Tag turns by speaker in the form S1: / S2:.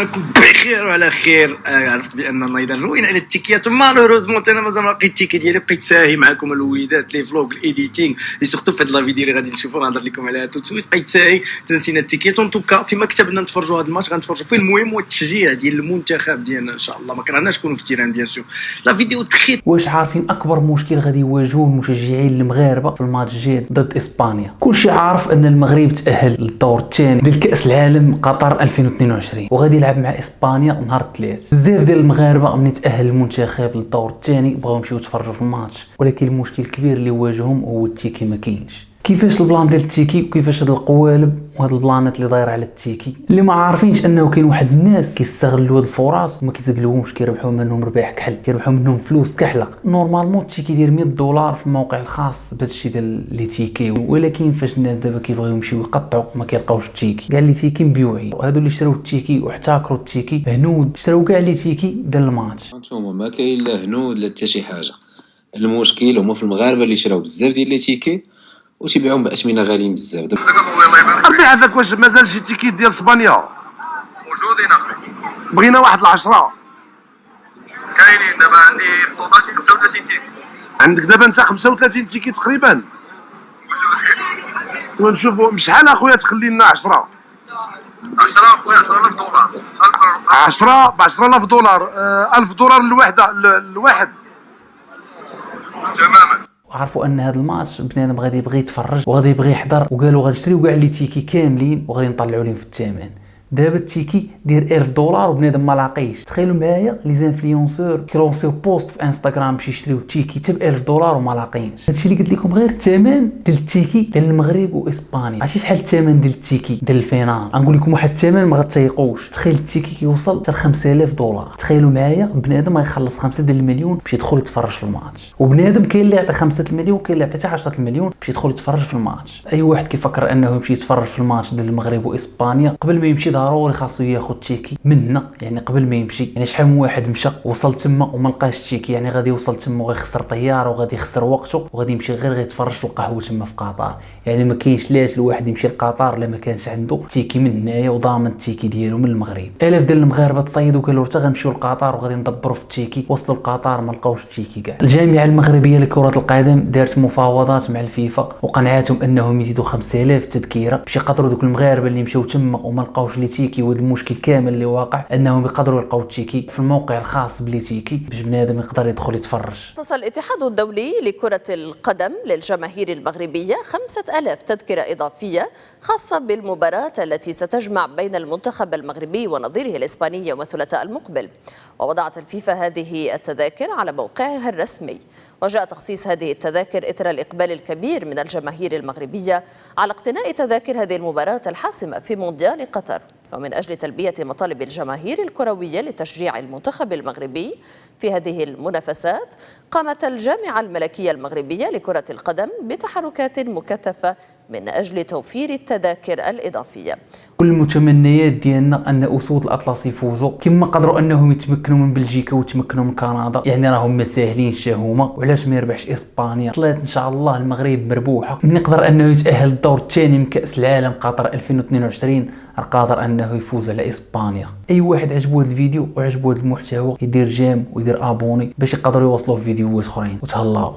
S1: راكم بخير وعلى خير. عرفت بان النايضه روين على التيكيات مالوروزمون انا مازال ما لقيت التيكي ديالي. بقيت ساهي معكم الوليدات لي فلوغ الايديتينغ لي سورتو في هاد لا فيديو اللي غادي نشوفوا نهضر لكم عليها تو سويت. بقيت ساهي تنسينا التيكيات اون توكا فيما كتبنا نتفرجوا هذا الماتش غنتفرجوا فيه. المهم هو التشجيع ديال المنتخب ديالنا ان شاء الله. ما كرهناش نكونوا في تيران بيان سور. لا فيديو تخي.
S2: واش عارفين اكبر مشكل غادي يواجهوه المشجعين المغاربه في الماتش الجاي ضد اسبانيا؟ كلشي عارف ان المغرب تاهل للدور الثاني ديال كاس العالم قطر 2022 وغادي يلعب مع اسبانيا نهار الثلاث. بزاف ديال المغاربه ملي تاهل المنتخب للدور الثاني بغاو يمشيو يتفرجوا في الماتش، ولكن المشكل الكبير اللي واجههم هو التيكي ما كاينش. كيفاش البلان ديال التيكي وكيفاش هاد القوالب وهاد البلانات اللي دايره على التيكي اللي ما عارفينش انه كاين واحد الناس كيستغلوا هاد الفرص وما كيتقلوهمش، كيربحوا منهم ربح كحل، كيربحوا منهم فلوس كحلق. نورمالمون التيكي يدير $100 في الموقع الخاص بهذا الشيء ديال لي تيكي، ولكن فاش الناس دابا كيبغيو يمشيو يقطعوا ما كيلقاوش التيكي. كاع لي تيكي مبيوعين، وهادو اللي شراو التيكي واحتكروا التيكي هنود شراو كاع لي تيكي ديال الماتش.
S3: انتوما ما كاين لا هنود لا حتى شي حاجه. المشكل هما في المغاربه اللي شراو بزاف ديال لي تيكي وتيبيعهم باثمنه غاليين بزاف.
S4: ربي هذاك واش مازال شي تيكيت ديال اسبانيا
S5: موجودين اخي؟
S4: بغينا واحد 10.
S5: كاينين دابا عندي توطال شي 35 تيكي.
S4: عندك دابا انت 35 تيكيت تقريبا. ونشوفوا بشحال اخويا تخلي لنا 10
S5: خويا $10,000.
S4: 10 ب $10,000. $1000 الوحده الواحد
S5: تماما.
S2: عرفوا ان هذا الماتش بنادم غادي يبغي يتفرج وغادي يبغي يحضر، وقالوا غنشريو كاع لي تيكي كاملين وغادي نطلعوا لهم في الثمن. دابا التيكي دير $1000 وبنادم ما لاقيش. تخيلوا معايا لي زانفلونسور كيلونسيو بوست في انستغرام باش يشريو التيكي حتى $1000 وما لاقينش. هادشي اللي قلت لكم غير الثمن ديال التيكي ديال المغرب واسبانيا. عرفتي شحال الثمن ديال التيكي ديال الفينال؟ غنقول لكم واحد الثمن ما غتيقوش. تخيل التيكي كيوصل حتى $5000. تخيلوا معايا بنادم غيخلص 5 المليون باش يدخل يتفرج في الماتش، وبنادم كاين اللي يعطي 5 المليون كاين اللي يعطي 10 المليون باش يدخل يتفرج في الماتش. اي واحد كيفكر انه يمشي يتفرج في الماتش ديال المغرب واسبانيا قبل ما يمشي ضروري خاصو ياخذ تيكي منا، يعني قبل ما يمشي. يعني شحال من واحد مشى وصل تما وما لقاش تيكي، يعني غادي يوصل تما وغيخسر طياره وغادي يخسر وقته وغادي يمشي غير يتفرج في القهوه تما في قطر. يعني ما كاينش لاش الواحد يمشي لقطر الا ما كانش عنده تيكي من هنايا وضامن التيكي ديالو من المغرب. الاف ديال المغاربه تصيدوا قالوا حتى غنمشيو لقطر وغادي ندبروا في التيكي. وصلوا لقطر ما لقاوش التيكي كاع. الجامعه المغربيه لكره القدم دارت مفاوضات مع الفيفا وقنعاتهم انهم يزيدوا 5000 تذكيره باش يقدروا دوك المغاربه اللي مشاو تما وما لقاوش لي تيكي. وهذا المشكل كامل اللي واقع انهم يقدروا يلقاو التيكي في الموقع الخاص بلي تيكي باش بنادم يقدر يدخل يتفرج.
S6: خصص الاتحاد الدولي لكرة القدم للجماهير المغربية 5000 تذكرة إضافية خاصة بالمباراة التي ستجمع بين المنتخب المغربي ونظيره الإسباني يوم الثلاثاء المقبل. ووضعت الفيفا هذه التذاكر على موقعها الرسمي. وجاء تخصيص هذه التذاكر إثر الإقبال الكبير من الجماهير المغربية على اقتناء تذاكر هذه المباراة الحاسمة في مونديال قطر. ومن أجل تلبية مطالب الجماهير الكروية لتشجيع المنتخب المغربي في هذه المنافسات، قامت الجامعة الملكية المغربية لكرة القدم بتحركات مكثفة من أجل توفير التذاكر الإضافية.
S2: كل المتمنيات ديالنا ان اسود الاطلس يفوزوا كما قدروا انهم يتمكنوا من بلجيكا ويتمكنوا من كندا. يعني راهم ما ساهلين حتى هما، وعلاش ما يربحش اسبانيا؟ طلعت ان شاء الله المغرب مربوحه. نقدر انه يتاهل الدور الثاني من كاس العالم قطر 2022، قادر انه يفوز على اسبانيا. اي واحد عجبو هذا الفيديو وعجبو هذا المحتوى يدير جيم ويدير ابوني باش يقدروا يوصلوا فيديوهات اخرين. وتهلاو.